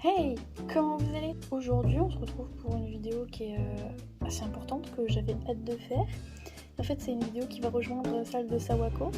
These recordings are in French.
Hey, comment vous allez? Aujourd'hui, on se retrouve pour une vidéo qui est assez importante, que j'avais hâte de faire. En fait, c'est une vidéo qui va rejoindre celle de Sawako.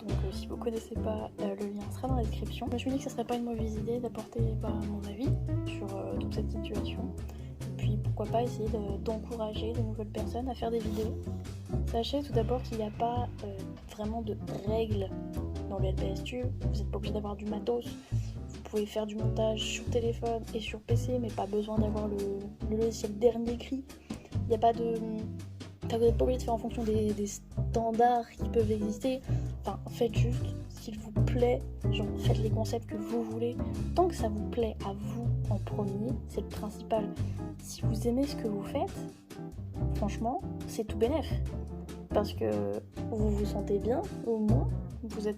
Donc, si vous connaissez pas, le lien sera dans la description. Je me suis dit que ce serait pas une mauvaise idée d'apporter mon avis sur toute cette situation. Et puis, pourquoi pas essayer d'encourager de nouvelles personnes à faire des vidéos. Sachez tout d'abord qu'il n'y a pas vraiment de règles dans le LPSTube. Vous n'êtes pas obligé d'avoir du matos. Vous pouvez faire du montage sur téléphone et sur PC, mais pas besoin d'avoir le logiciel dernier cri. Il n'y a pas de... Vous n'êtes pas obligé de faire en fonction des standards qui peuvent exister. Enfin, faites juste, s'il vous plaît, genre faites les concepts que vous voulez. Tant que ça vous plaît à vous en premier, c'est le principal. Si vous aimez ce que vous faites, franchement, c'est tout bénef. Parce que vous vous sentez bien, au moins, vous êtes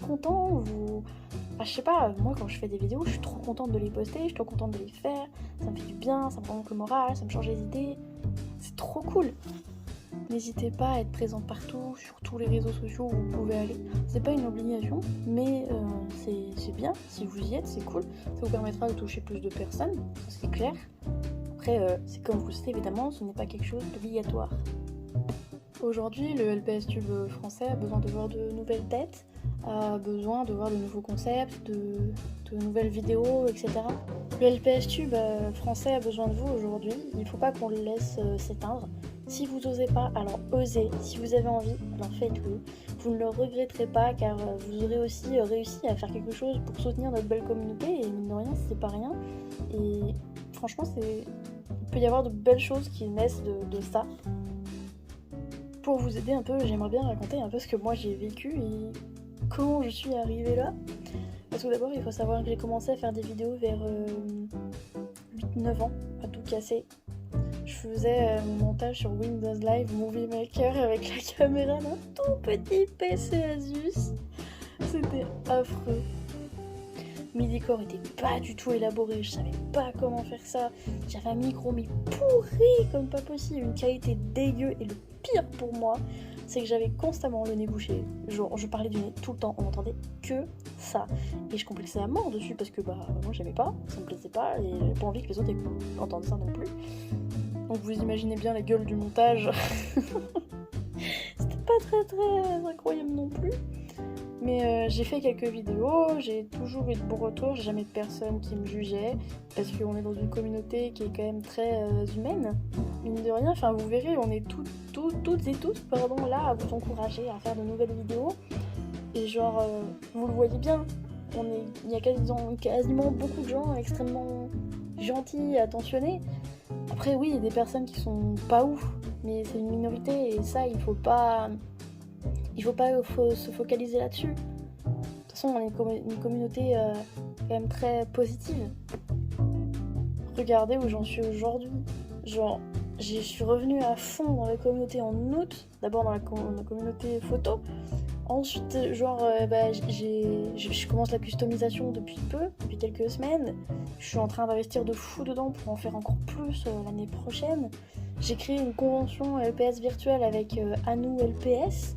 content, je sais pas, moi quand je fais des vidéos, je suis trop contente de les poster, je suis trop contente de les faire, ça me fait du bien, ça me remonte le moral, ça me change les idées, c'est trop cool. N'hésitez pas à être présente partout, sur tous les réseaux sociaux où vous pouvez aller. C'est pas une obligation, mais c'est bien, si vous y êtes, c'est cool. Ça vous permettra de toucher plus de personnes, ça c'est clair. Après, c'est comme vous le savez évidemment, ce n'est pas quelque chose d'obligatoire. Aujourd'hui, le LPSTube français a besoin de voir de nouvelles têtes, a besoin de voir de nouveaux concepts, de nouvelles vidéos, etc. Le LPSTube français a besoin de vous aujourd'hui, il ne faut pas qu'on le laisse s'éteindre. Si vous n'osez pas, alors osez. Si vous avez envie, alors faites-le. Vous ne le regretterez pas car vous aurez aussi réussi à faire quelque chose pour soutenir notre belle communauté et mine de rien, c'est pas rien. Et franchement, il peut y avoir de belles choses qui naissent de ça. Pour vous aider un peu, j'aimerais bien raconter un peu ce que moi j'ai vécu et comment je suis arrivée là. Tout d'abord, il faut savoir que j'ai commencé à faire des vidéos vers 8-9 ans, à tout casser. Je faisais mon montage sur Windows Live Movie Maker avec la caméra d'un tout petit PC Asus. C'était affreux. Mes décors étaient pas du tout élaborés, je savais pas comment faire ça. J'avais un micro mais pourri comme pas possible, une qualité dégueu, et le pire pour moi, c'est que j'avais constamment le nez bouché. Genre, je parlais du nez tout le temps, on n'entendait que ça. Et je complexais à mort dessus parce que moi j'aimais pas, ça me plaisait pas, et j'avais pas envie que les autres entendent ça non plus. Donc vous imaginez bien la gueule du montage. C'était pas très incroyable non plus. Mais j'ai fait quelques vidéos, j'ai toujours eu de bons retours, j'ai jamais de personne qui me jugeait, parce qu'on est dans une communauté qui est quand même très humaine, mine de rien, enfin vous verrez, on est toutes et tous là à vous encourager à faire de nouvelles vidéos, et genre, vous le voyez bien, il y a quasiment beaucoup de gens extrêmement gentils et attentionnés. Après oui, il y a des personnes qui sont pas ouf, mais c'est une minorité, et ça il faut pas se focaliser là-dessus. De toute façon, on est une communauté quand même très positive. Regardez où j'en suis aujourd'hui. Genre, je suis revenue à fond dans la communauté en août. D'abord dans la communauté photo. Ensuite, je commence la customisation depuis quelques semaines. Je suis en train d'investir de fou dedans pour en faire encore plus l'année prochaine. J'ai créé une convention LPS virtuelle avec Anou LPS.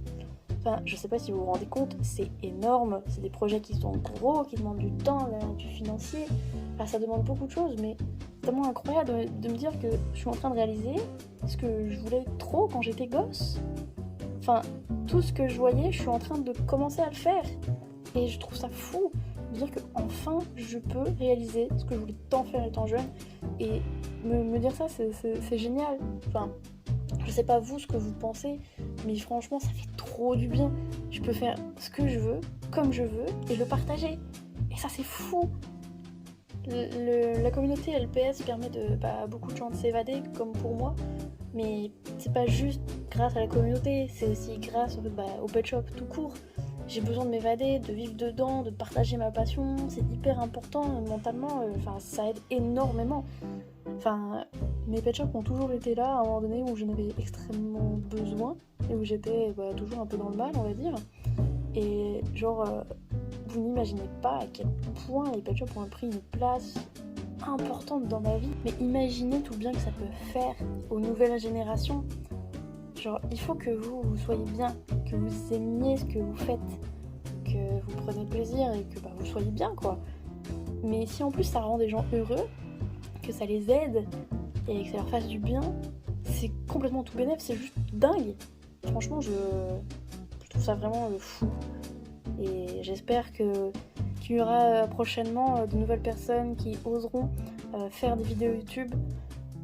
Enfin, je sais pas si vous vous rendez compte, c'est énorme, c'est des projets qui sont gros, qui demandent du temps, du financier, enfin, ça demande beaucoup de choses, mais c'est tellement incroyable de me dire que je suis en train de réaliser ce que je voulais trop quand j'étais gosse. Enfin, tout ce que je voyais, je suis en train de commencer à le faire, et je trouve ça fou de dire que enfin je peux réaliser ce que je voulais tant faire étant jeune, et me dire ça, c'est génial. Enfin, je sais pas vous ce que vous pensez, mais franchement ça fait trop du bien. Je peux faire ce que je veux, comme je veux, et le partager. Et ça c'est fou. La communauté LPS permet beaucoup de gens de s'évader, comme pour moi. Mais c'est pas juste grâce à la communauté, c'est aussi grâce au pet shop tout court. J'ai besoin de m'évader, de vivre dedans, de partager ma passion. C'est hyper important mentalement, ça aide énormément. Enfin, mes pet shops ont toujours été là à un moment donné où j'en avais extrêmement besoin et où j'étais toujours un peu dans le mal, on va dire. Et genre, vous n'imaginez pas à quel point les pet shops ont pris une place importante dans ma vie. Mais imaginez tout bien que ça peut faire aux nouvelles générations. Genre, il faut que vous soyez bien, que vous aimiez ce que vous faites, que vous preniez plaisir et que vous soyez bien, quoi. Mais si en plus ça rend des gens heureux, que ça les aide et que ça leur fasse du bien, c'est complètement tout bénef, c'est juste dingue. Franchement, je trouve ça vraiment fou. Et j'espère qu'il y aura prochainement de nouvelles personnes qui oseront faire des vidéos YouTube.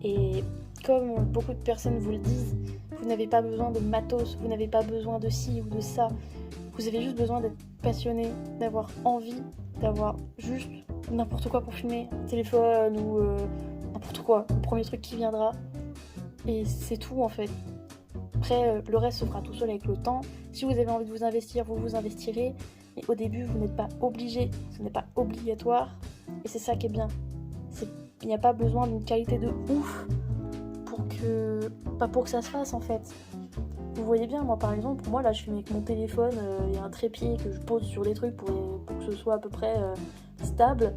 Et comme beaucoup de personnes vous le disent, vous n'avez pas besoin de matos, vous n'avez pas besoin de ci ou de ça. Vous avez juste besoin d'être passionné, d'avoir envie, d'avoir juste n'importe quoi pour filmer, un téléphone ou n'importe quoi, le premier truc qui viendra. Et c'est tout en fait. Après, le reste se fera tout seul avec le temps. Si vous avez envie de vous investir, vous vous investirez. Mais au début, vous n'êtes pas obligé, ce n'est pas obligatoire. Et c'est ça qui est bien. Il n'y a pas besoin d'une qualité de ouf pour que ça se fasse en fait. Vous voyez bien, moi par exemple, pour moi là je filme avec mon téléphone, il y a un trépied que je pose sur les trucs pour que ce soit à peu près stable.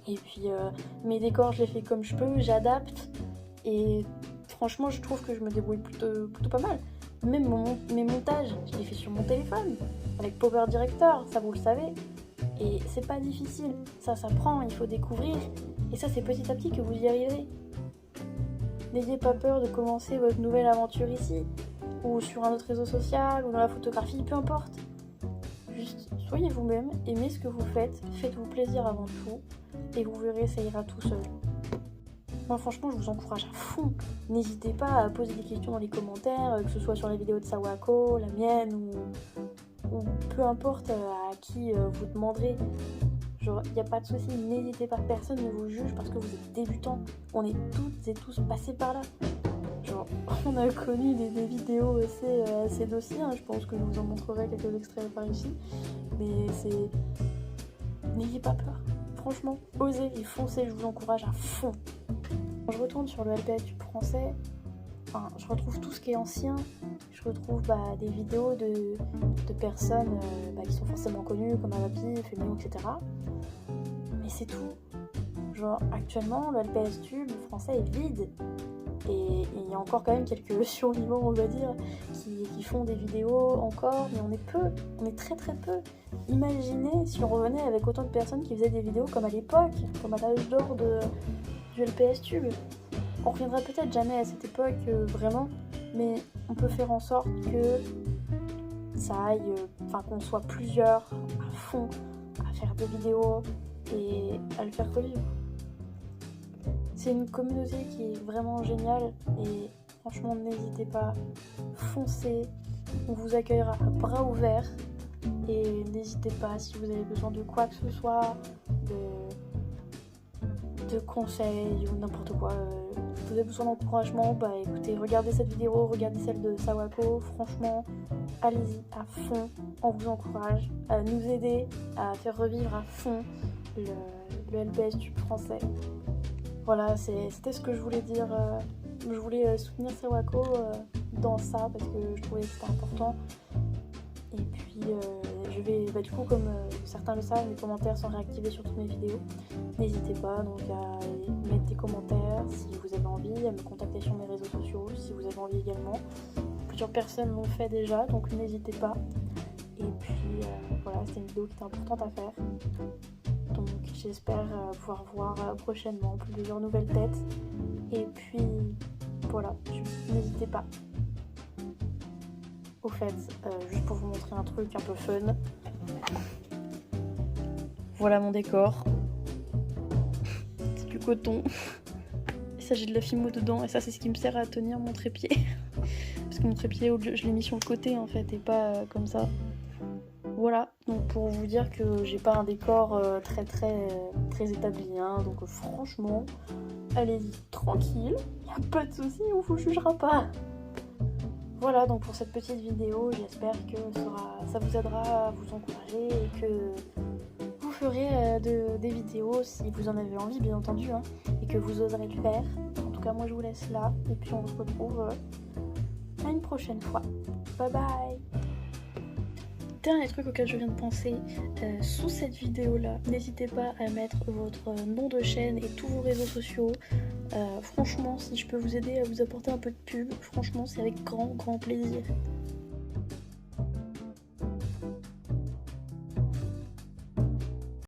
Et puis mes décors je les fais comme je peux, j'adapte. Et franchement je trouve que je me débrouille plutôt pas mal. Même mes montages, je les fais sur mon téléphone, avec Power Director, ça vous le savez. Et c'est pas difficile, ça s'apprend, il faut découvrir. Et ça c'est petit à petit que vous y arriverez. N'ayez pas peur de commencer votre nouvelle aventure ici, ou sur un autre réseau social, ou dans la photographie, peu importe. Juste soyez vous-même, aimez ce que vous faites, faites-vous plaisir avant tout, et vous verrez, ça ira tout seul. Moi franchement, je vous encourage à fond. N'hésitez pas à poser des questions dans les commentaires, que ce soit sur la vidéo de Sawako, la mienne, ou peu importe à qui vous demanderez. Genre, il n'y a pas de souci, n'hésitez pas, personne ne vous juge parce que vous êtes débutant. On est toutes et tous passés par là. Genre, on a connu des vidéos assez dossiers, hein. Je pense que je vous en montrerai quelques extraits par ici. Mais n'ayez pas peur. Franchement, osez et foncez, je vous encourage à fond. Quand je retourne sur le LPStube français, je retrouve tout ce qui est ancien. Je retrouve des vidéos de personnes qui sont forcément connues, comme Avapi, Fémino, etc. Mais c'est tout. Genre, actuellement, le LPStube français est vide. Et il y a encore quand même quelques survivants, on va dire, qui font des vidéos encore, mais on est peu, on est très très peu. Imaginez si on revenait avec autant de personnes qui faisaient des vidéos comme à l'époque, comme à l'âge d'or du LPStube. On reviendra peut-être jamais à cette époque vraiment, mais on peut faire en sorte que ça aille, qu'on soit plusieurs à fond à faire des vidéos et à le faire revivre. C'est une communauté qui est vraiment géniale et franchement n'hésitez pas, foncez, on vous accueillera à bras ouverts et n'hésitez pas si vous avez besoin de quoi que ce soit, de conseils ou n'importe quoi. Vous avez besoin d'encouragement, écoutez, regardez cette vidéo, regardez celle de Sawako, franchement, allez-y à fond, on vous encourage à nous aider à faire revivre à fond le LPStube français. Voilà, c'était ce que je voulais dire. Je voulais soutenir Sawako dans ça parce que je trouvais que c'était important. Et puis je vais, du coup, comme certains le savent, mes commentaires sont réactivés sur toutes mes vidéos. N'hésitez pas donc à mettre des commentaires si vous avez envie, à me contacter sur mes réseaux sociaux si vous avez envie également. Plusieurs personnes l'ont fait déjà, donc n'hésitez pas. Et puis voilà, c'était une vidéo qui était importante à faire. Donc j'espère pouvoir voir prochainement plusieurs nouvelles têtes. Et puis voilà, n'hésitez pas. Au fait, juste pour vous montrer un truc un peu fun. Voilà mon décor. C'est du coton. Et ça j'ai de la fimo dedans et ça c'est ce qui me sert à tenir mon trépied. Parce que mon trépied, je l'ai mis sur le côté en fait et pas comme ça. Voilà, donc pour vous dire que j'ai pas un décor très établi, hein, donc franchement, allez-y tranquille, y a pas de souci, on vous jugera pas. Voilà donc pour cette petite vidéo, j'espère que ça vous aidera à vous encourager et que vous ferez des vidéos si vous en avez envie bien entendu, hein, et que vous oserez le faire. En tout cas moi je vous laisse là et puis on se retrouve à une prochaine fois. Bye bye. Dernier truc auquel je viens de penser, sous cette vidéo là, n'hésitez pas à mettre votre nom de chaîne et tous vos réseaux sociaux. Franchement, si je peux vous aider à vous apporter un peu de pub, franchement c'est avec grand plaisir.